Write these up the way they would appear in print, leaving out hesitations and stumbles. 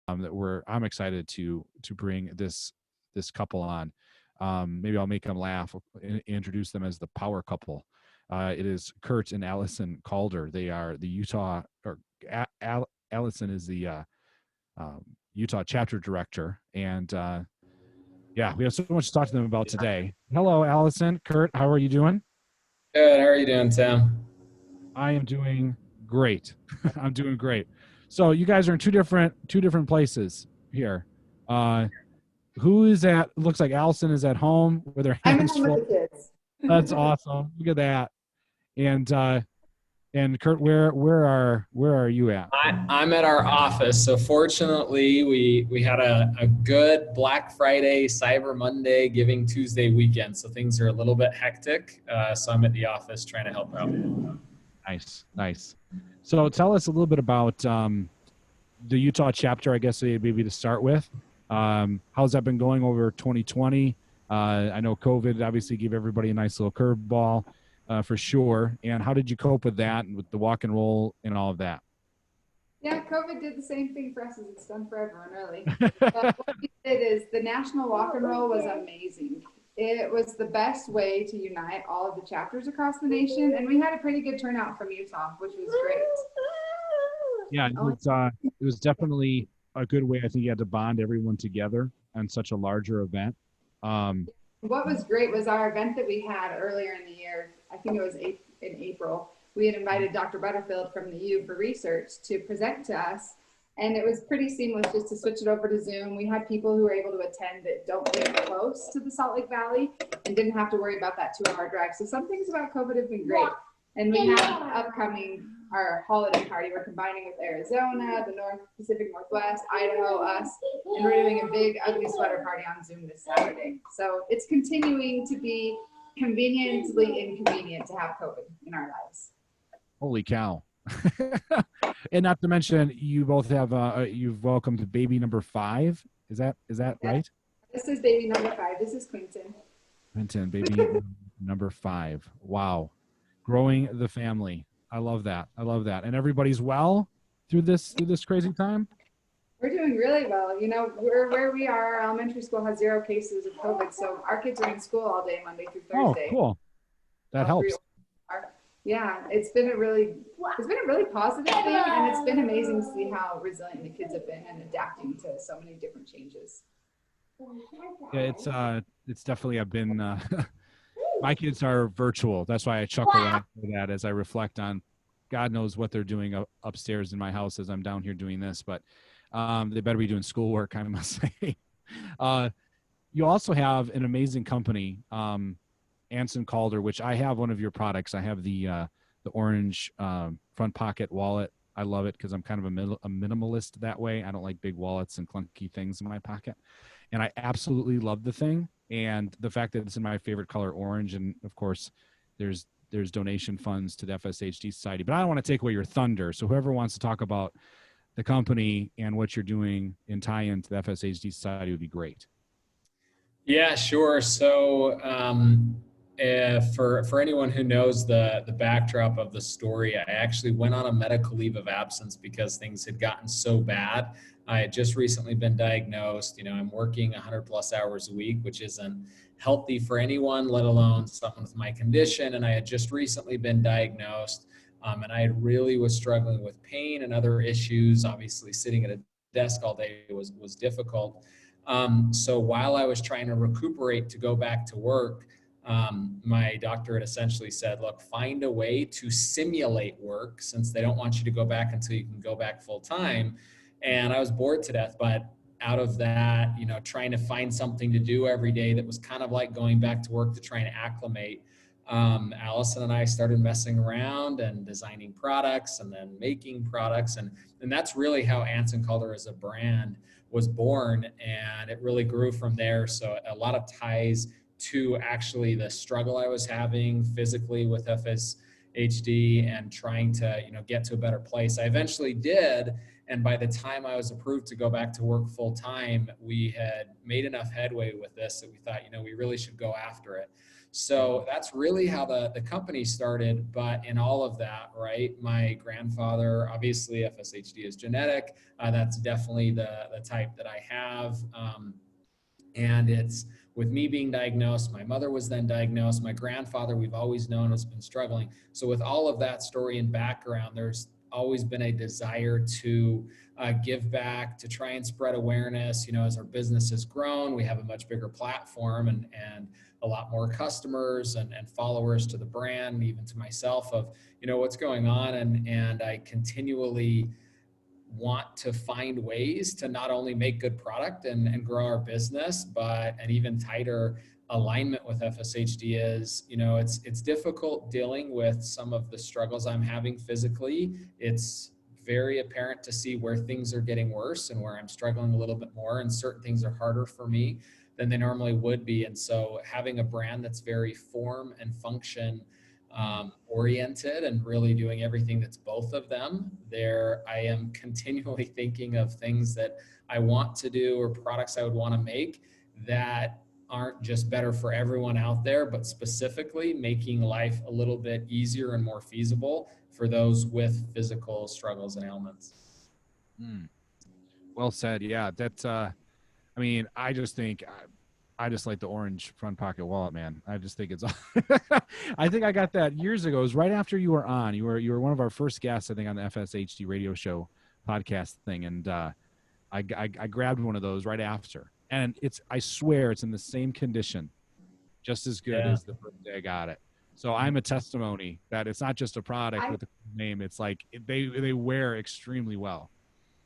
I'm excited to bring this couple on. Maybe I'll make them laugh and introduce them as the power couple. It is Curt and Allison Calder. They are the Utah, or Allison is the Utah chapter director. And yeah, we have so much to talk to them about today. Hello, Allison. Curt, how are you doing? Good. How are you doing, Tim? I am doing great. I'm doing great. So you guys are in two different places here. Who is at? Looks like Allison is at home with her I'm at hands home full. with the kids. That's awesome. Look at that. And Curt, where are you at? I'm at our office. So fortunately, we had a good Black Friday, Cyber Monday, Giving Tuesday weekend. So things are a little bit hectic. So I'm at the office trying to help out. Nice. So tell us a little bit about the Utah chapter, I guess maybe to start with. How's that been going over 2020? I know COVID obviously gave everybody a nice little curveball for sure. And how did you cope with that and with the walk and roll and all of that? Yeah, COVID did the same thing for us as it's done for everyone, really. But what we did is the National Walk and Roll was amazing. It was the best way to unite all of the chapters across the nation, and we had a pretty good turnout from Utah, which was great. Yeah, it was definitely a good way. I think you had to bond everyone together on such a larger event. What was great was our event that we had earlier in the year. I think it was in April. We had invited Dr. Butterfield from the U for research to present to us. And it was pretty seamless just to switch it over to Zoom. We had people who were able to attend that don't live close to the Salt Lake Valley and didn't have to worry about that 2-hour drive. So some things about COVID have been great. And we have upcoming our holiday party. We're combining with Arizona, the Pacific Northwest, Idaho, us, and we're doing a big ugly sweater party on Zoom this Saturday. So it's continuing to be conveniently inconvenient to have COVID in our lives. Holy cow. And not to mention, you both have you've welcomed baby number 5. Is that right? This is baby number 5. This is Quentin, baby number 5. Wow. Growing the family. I love that. And everybody's well through this crazy time? We're doing really well. You know, where we are, our elementary school has 0 cases of COVID, so our kids are in school all day, Monday through Thursday. Oh, cool. That helps. Yeah, it's been a really positive thing, and it's been amazing to see how resilient the kids have been and adapting to so many different changes. Yeah, it's definitely been. My kids are virtual. That's why I chuckle when I say that as I reflect on, God knows what they're doing upstairs in my house as I'm down here doing this, but they better be doing schoolwork, I must say. You also have an amazing company. Allison Calder, which I have one of your products. I have the orange front pocket wallet. I love it because I'm kind of a minimalist that way. I don't like big wallets and clunky things in my pocket. And I absolutely love the thing. And the fact that it's in my favorite color, orange. And of course, there's donation funds to the FSHD Society. But I don't want to take away your thunder. So whoever wants to talk about the company and what you're doing in tie-in to the FSHD Society would be great. Yeah, sure. So for anyone who knows the backdrop of the story, I actually went on a medical leave of absence because things had gotten so bad. I had just recently been diagnosed. You know, I'm working 100+ hours a week, which isn't healthy for anyone, let alone someone with my condition. And I had just recently been diagnosed, and I really was struggling with pain and other issues. Obviously, sitting at a desk all day was difficult. So while I was trying to recuperate to go back to work, my doctor had essentially said, look, find a way to simulate work since they don't want you to go back until you can go back full time. And I was bored to death, but out of that, you know, trying to find something to do every day that was kind of like going back to work to try and acclimate. Allison and I started messing around and designing products and then making products. And that's really how Allison Calder as a brand was born. And it really grew from there. So a lot of ties to actually the struggle I was having physically with FSHD and trying to, you know, get to a better place. I eventually did. And by the time I was approved to go back to work full time, we had made enough headway with this that we thought, you know, we really should go after it. So that's really how the company started. But in all of that, right, my grandfather, obviously FSHD is genetic. That's definitely the type that I have. And it's with me being diagnosed, my mother was then diagnosed, my grandfather, we've always known, has been struggling. So with all of that story and background, there's always been a desire to give back, to try and spread awareness. You know, as our business has grown, we have a much bigger platform and a lot more customers and followers to the brand, even to myself, of, you know, what's going on. And I continually want to find ways to not only make good product and grow our business, but an even tighter alignment with FSHD is, you know, it's difficult dealing with some of the struggles I'm having physically. It's very apparent to see where things are getting worse and where I'm struggling a little bit more, and certain things are harder for me than they normally would be. And so having a brand that's very form and function oriented and really doing everything that's both of them there, I am continually thinking of things that I want to do or products I would want to make that aren't just better for everyone out there, but specifically making life a little bit easier and more feasible for those with physical struggles and ailments. Well said. Yeah, that's I mean, I just think I just like the orange front pocket wallet, man. I just think it's I think I got that years ago. It was right after you were on. You were one of our first guests, I think, on the FSHD radio show podcast thing, and I grabbed one of those right after. And I swear it's in the same condition, just as good as the first day I got it. So I'm a testimony that it's not just a product with a name. It's like they wear extremely well.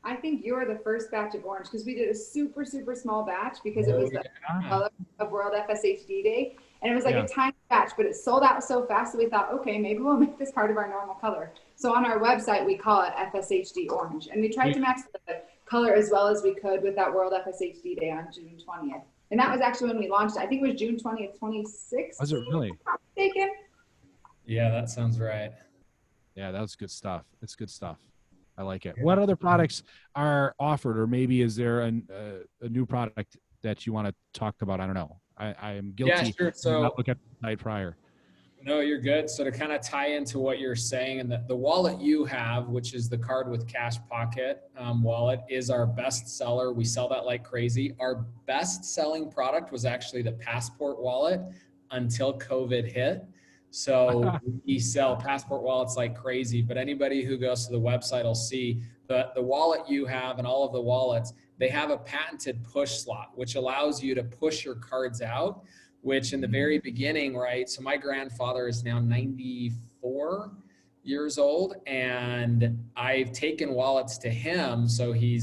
I think you're the first batch of orange, because we did a super, super small batch because it was the color of World FSHD Day. And it was like a tiny batch, but it sold out so fast that we thought, okay, maybe we'll make this part of our normal color. So on our website, we call it FSHD Orange. And we tried to match the color as well as we could with that World FSHD Day on June 20th. And that was actually when we launched it. I think it was June 20th, 2016. Was it really? If I'm not mistaken. Yeah, that sounds right. Yeah, that was good stuff. It's good stuff. I like it. What other products are offered, or maybe is there a new product that you want to talk about? I don't know. I am guilty. Yeah, sure. So not look at the site prior. No, you're good. So to kind of tie into what you're saying, and the wallet you have, which is the card with cash pocket wallet, is our best seller. We sell that like crazy. Our best selling product was actually the Passport wallet until COVID hit. So we sell Passport wallets like crazy, but anybody who goes to the website will see the wallet you have and all of the wallets, they have a patented push slot, which allows you to push your cards out, which in the very beginning, right? So my grandfather is now 94 years old, and I've taken wallets to him. So he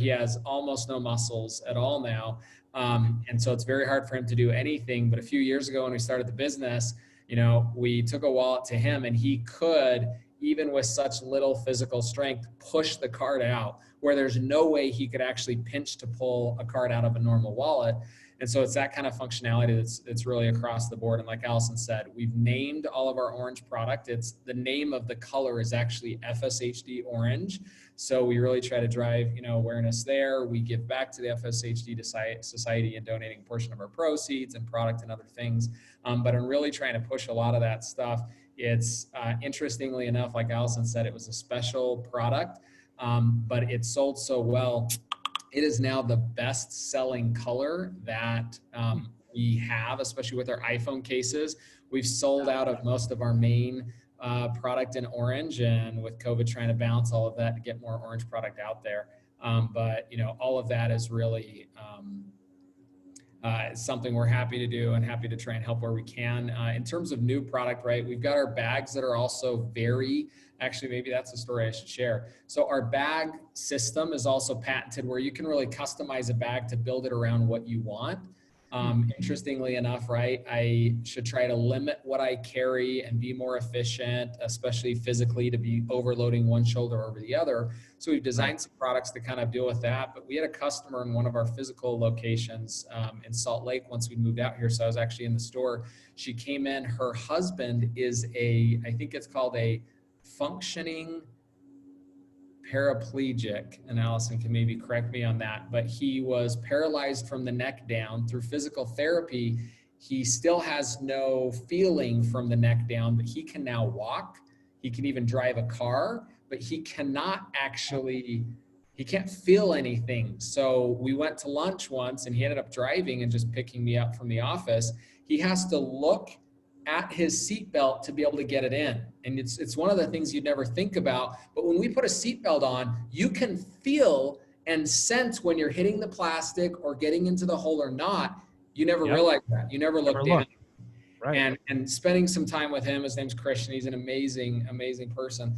has almost no muscles at all now. And so it's very hard for him to do anything. But a few years ago when we started the business, you know, we took a wallet to him, and he could, even with such little physical strength, push the card out where there's no way he could actually pinch to pull a card out of a normal wallet. And so it's that kind of functionality that's really across the board. And like Allison said, we've named all of our orange product. It's the name of the color is actually FSHD Orange. So we really try to drive, you know, awareness there. We give back to the FSHD Society and donating a portion of our proceeds and product and other things. But I'm really trying to push a lot of that stuff. It's interestingly enough, like Allison said, it was a special product, but it sold so well. It is now the best-selling color that we have, especially with our iPhone cases. We've sold out of most of our main product in orange, and with COVID trying to balance all of that to get more orange product out there. But you know, all of that is really something we're happy to do and happy to try and help where we can. In terms of new product, right, we've got our bags that are also actually, maybe that's a story I should share. So our bag system is also patented, where you can really customize a bag to build it around what you want. Interestingly enough, right, I should try to limit what I carry and be more efficient, especially physically, to be overloading one shoulder over the other. So we've designed some products to kind of deal with that. But we had a customer in one of our physical locations in Salt Lake once we moved out here. So I was actually in the store. She came in, her husband is I think it's called a functioning paraplegic, and Allison can maybe correct me on that, but he was paralyzed from the neck down. Through physical therapy, He still has no feeling from the neck down, but he can now walk. He can even drive a car, but he cannot actually, he can't feel anything. So we went to lunch once and he ended up driving and just picking me up from the office. He has to look at his seatbelt to be able to get it in. And it's one of the things you'd never think about. But when we put a seatbelt on, you can feel and sense when you're hitting the plastic or getting into the hole or not. You never realize that. You never look down. Right. And spending some time with him, his name's Christian. He's an amazing, amazing person.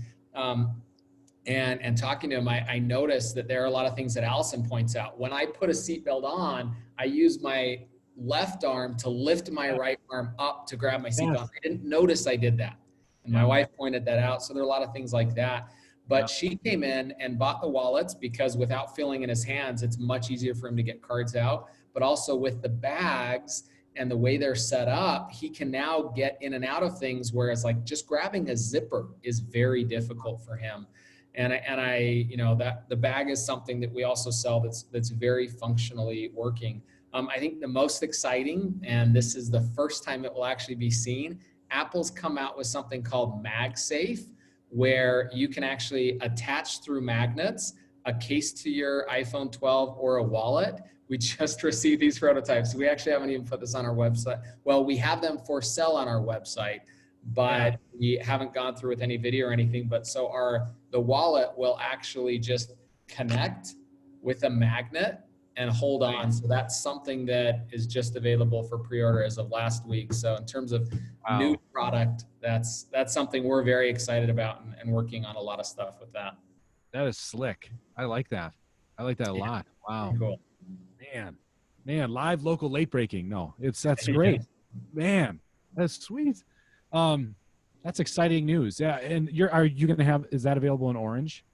And talking to him, I noticed that there are a lot of things that Allison points out. When I put a seatbelt on, I use my left arm to lift my right arm up to grab my seatbelt. I didn't notice I did that. And my wife pointed that out. So there are a lot of things like that. But she came in and bought the wallets because without feeling in his hands, it's much easier for him to get cards out. But also with the bags and the way they're set up, he can now get in and out of things, whereas like just grabbing a zipper is very difficult for him. And I, you know, that the bag is something that we also sell that's very functionally working. I think the most exciting, and this is the first time it will actually be seen, Apple's come out with something called MagSafe, where you can actually attach through magnets a case to your iPhone 12 or a wallet. We just received these prototypes. We actually haven't even put this on our website. Well, we have them for sale on our website, but we haven't gone through with any video or anything. But so the wallet will actually just connect with a magnet and hold on. So that's something that is just available for pre-order as of last week. So in terms of new product, that's something we're very excited about and working on a lot of stuff with that. That is slick. I like that. I like that a lot. Wow. Cool. Man, live, local, late breaking. No, that's great. Man, that's sweet. That's exciting news. Yeah. And are you going to have, is that available in orange?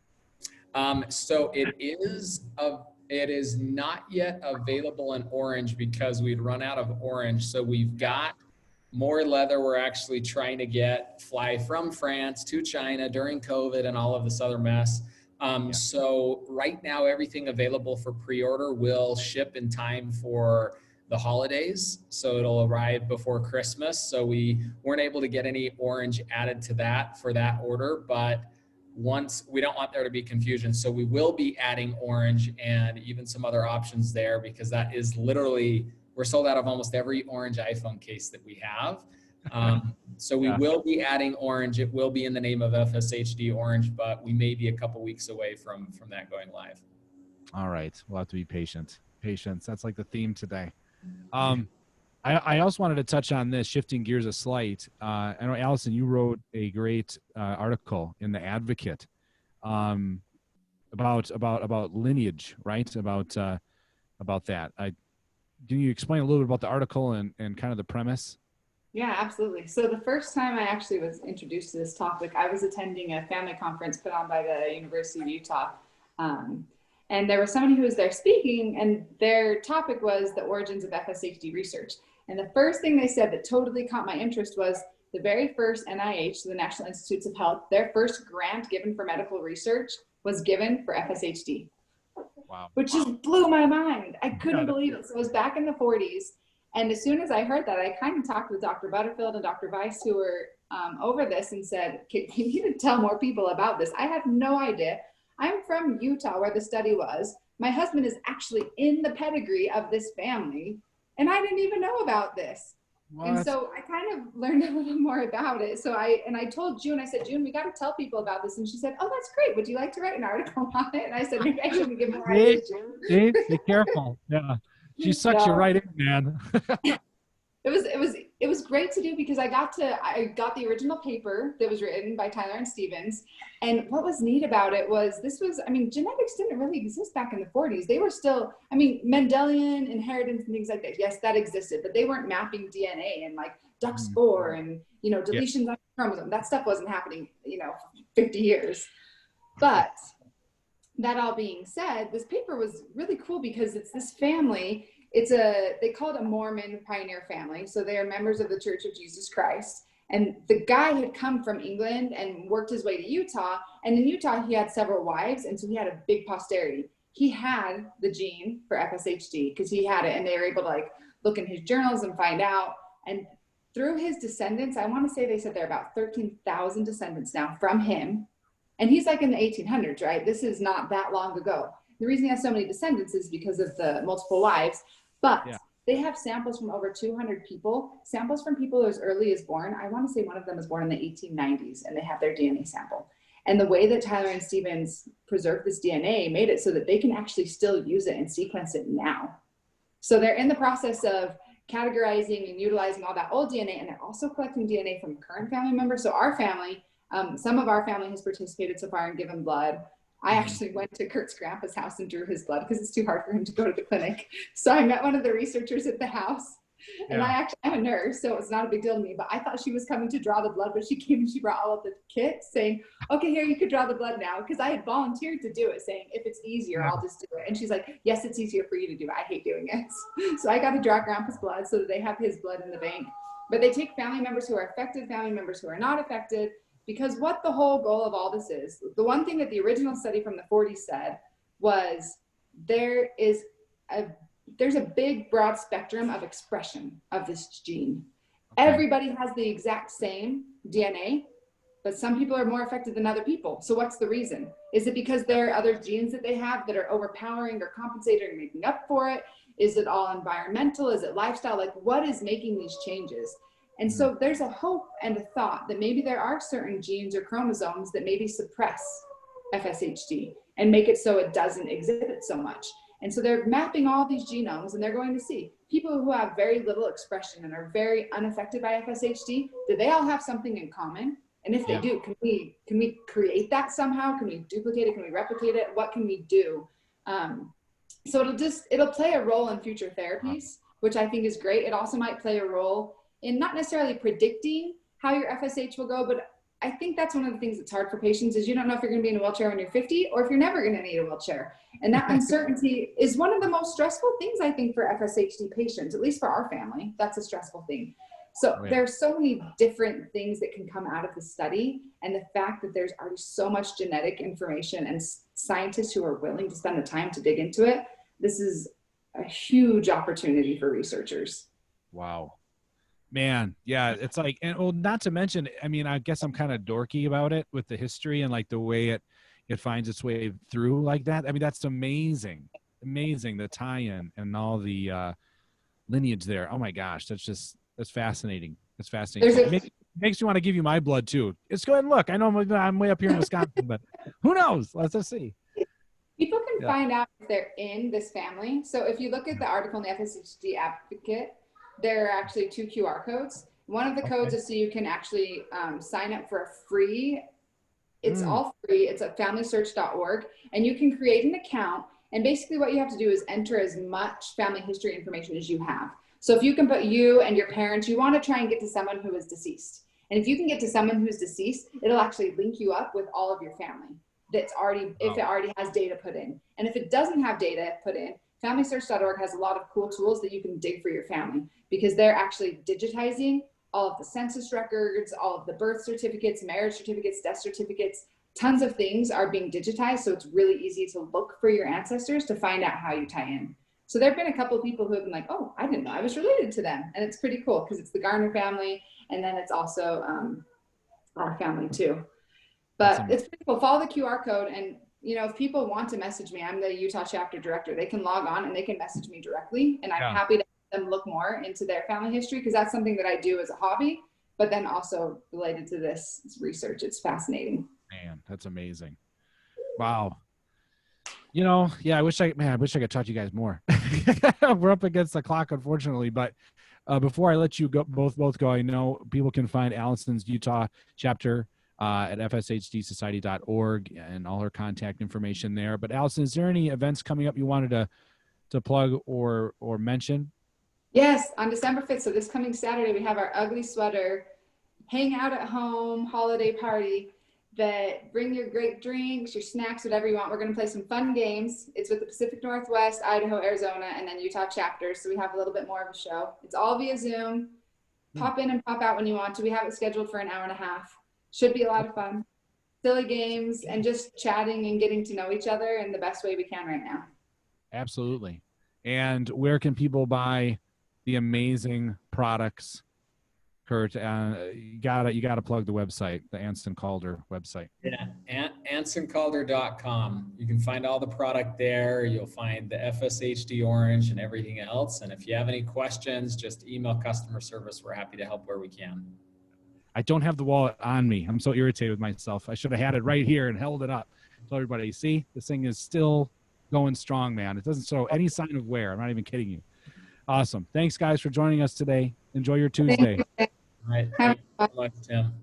So it is not yet available in orange because we'd run out of orange. So we've got more leather. We're actually trying to fly from France to China during COVID and all of this other mess. So right now, everything available for pre-order will ship in time for the holidays. So it'll arrive before Christmas. So we weren't able to get any orange added to that for that order, but once we don't want there to be confusion. So we will be adding orange and even some other options there, because that is literally, we're sold out of almost every orange iPhone case that we have. So we will be adding orange. It will be in the name of FSHD orange, but we may be a couple weeks away from that going live. All right. We'll have to be patient. Patience. That's like the theme today. I also wanted to touch on this, shifting gears a slight. I know, Allison, you wrote a great article in the Advocate about lineage, right? About that. Can you explain a little bit about the article and kind of the premise? Yeah, absolutely. So the first time I actually was introduced to this topic, I was attending a family conference put on by the University of Utah. And there was somebody who was there speaking, and their topic was the origins of FSHD research. And the first thing they said that totally caught my interest was the very first NIH, the National Institutes of Health, their first grant given for medical research was given for FSHD. Wow. Which just blew my mind. I couldn't believe it. So it was back in the 40s. And as soon as I heard that, I kind of talked with Dr. Butterfield and Dr. Weiss, who were over this, and said, you need to tell more people about this. I have no idea. I'm from Utah, where the study was. My husband is actually in the pedigree of this family, and I didn't even know about this. What? And so I kind of learned a little more about it. So I told June, I said, June, we got to tell people about this. And she said, oh, that's great. Would you like to write an article on it? And I said, maybe I shouldn't give more ideas, June. Dave, be careful. Yeah. She sucks you right in, man. It was great to do, because I got the original paper that was written by Tyler and Stevens. And what was neat about it was genetics didn't really exist back in the 40s. They were still, Mendelian inheritance and things like that. Yes, that existed, but they weren't mapping DNA and like duck spore and, deletions on chromosome. That stuff wasn't happening, 50 years. But that all being said, this paper was really cool because it's this family. They call it a Mormon pioneer family. So they are members of the Church of Jesus Christ. And the guy had come from England and worked his way to Utah. And in Utah, he had several wives. And so he had a big posterity. He had the gene for FSHD because he had it. And they were able to look in his journals and find out. And through his descendants, I want to say they said there are about 13,000 descendants now from him. And he's like in the 1800s, right? This is not that long ago. The reason he has so many descendants is because of the multiple wives, but they have samples from over 200 people, samples from people as early as born. I want to say one of them was born in the 1890s, and they have their DNA sample. And the way that Tyler and Stevens preserved this DNA made it so that they can actually still use it and sequence it now. So they're in the process of categorizing and utilizing all that old DNA, and they're also collecting DNA from current family members. So our family, some of our family has participated so far and given blood. I actually went to Curt's grandpa's house and drew his blood because it's too hard for him to go to the clinic. So I met one of the researchers at the house, and I'm a nurse, so it's not a big deal to me, but I thought she was coming to draw the blood, but she came and she brought all of the kits saying, okay, here, you could draw the blood now. Because I had volunteered to do it, saying, if it's easier, I'll just do it. And she's like, yes, it's easier for you to do it. I hate doing it. So I got to draw grandpa's blood so that they have his blood in the bank. But they take family members who are affected, family members who are not affected, because what the whole goal of all this is, the one thing that the original study from the 40s said was there's a big broad spectrum of expression of this gene. Okay. Everybody has the exact same DNA, but some people are more affected than other people. So what's the reason? Is it because there are other genes that they have that are overpowering or compensating or making up for it? Is it all environmental? Is it lifestyle? Like, what is making these changes? And so there's a hope and a thought that maybe there are certain genes or chromosomes that maybe suppress FSHD and make it so it doesn't exhibit so much. And so they're mapping all these genomes, and they're going to see people who have very little expression and are very unaffected by FSHD, do they all have something in common? And if they do, can we create that somehow? Can we duplicate it? Can we replicate it? What can we do? So it'll play a role in future therapies, which I think is great. It also might play a role in not necessarily predicting how your FSH will go, but I think that's one of the things that's hard for patients is you don't know if you're going to be in a wheelchair when you're 50 or if you're never going to need a wheelchair. And that uncertainty is one of the most stressful things, I think, for FSHD patients, at least for our family. That's a stressful thing. So there are so many different things that can come out of the study. And the fact that there's already so much genetic information and scientists who are willing to spend the time to dig into it, this is a huge opportunity for researchers. Wow. Man, yeah, it's like, and well, not to mention, I mean, I guess I'm kind of dorky about it with the history and like the way it finds its way through like that. I mean, that's amazing, the tie-in and all the lineage there. Oh my gosh, that's fascinating. It's fascinating. It makes me want to give you my blood too. Let's go ahead and look. I know I'm way up here in Wisconsin, but who knows? Let's just see. People can find out if they're in this family. So if you look at the article in the FSHD Advocate, there are actually 2 QR codes. One of the codes is so you can actually sign up for a free, it's all free. It's at familysearch.org, and you can create an account. And basically what you have to do is enter as much family history information as you have. So if you can put you and your parents, you want to try and get to someone who is deceased. And if you can get to someone who's deceased, it'll actually link you up with all of your family that's already, if it already has data put in. And if it doesn't have data put in, familysearch.org has a lot of cool tools that you can dig for your family, because they're actually digitizing all of the census records, all of the birth certificates, marriage certificates, death certificates. Tons of things are being digitized, so it's really easy to look for your ancestors to find out how you tie in. So there have been a couple of people who have been like, oh, I didn't know I was related to them. And it's pretty cool because it's the Garner family, and then it's also our family too. But it's pretty cool. Follow the QR code, and you know, if people want to message me, I'm the Utah chapter director. They can log on and they can message me directly, and I'm happy to have them look more into their family history, because that's something that I do as a hobby, but then also related to this research. It's fascinating. Man, that's amazing. Wow. You know, yeah, I wish I could talk to you guys more. We're up against the clock, unfortunately, but before I let you go, both go, I know people can find Allison's Utah chapter at fshtsdsociety.org and all her contact information there. But Allison, is there any events coming up you wanted to plug or mention? Yes, on December 5th, so this coming Saturday, we have our Ugly Sweater hang out at home holiday party. That bring your great drinks, your snacks, whatever you want. We're going to play some fun games. It's with the Pacific Northwest, Idaho, Arizona, and then Utah chapters. So we have a little bit more of a show. It's all via Zoom. Pop in and pop out when you want to. We have it scheduled for an hour and a half. Should be a lot of fun. Silly games and just chatting and getting to know each other in the best way we can right now. Absolutely. And where can people buy the amazing products Curt. You gotta plug the website, the Anson Calder website. Yeah, AnsonCalder.com. You can find all the product there. You'll find the FSHD orange and everything else. And if you have any questions, just email customer service. We're happy to help where we can. I don't have the wallet on me. I'm so irritated with myself. I should have had it right here and held it up. So everybody, see, this thing is still going strong, man. It doesn't show any sign of wear. I'm not even kidding you. Awesome. Thanks, guys, for joining us today. Enjoy your Tuesday. All right. Thank you so much, Tim.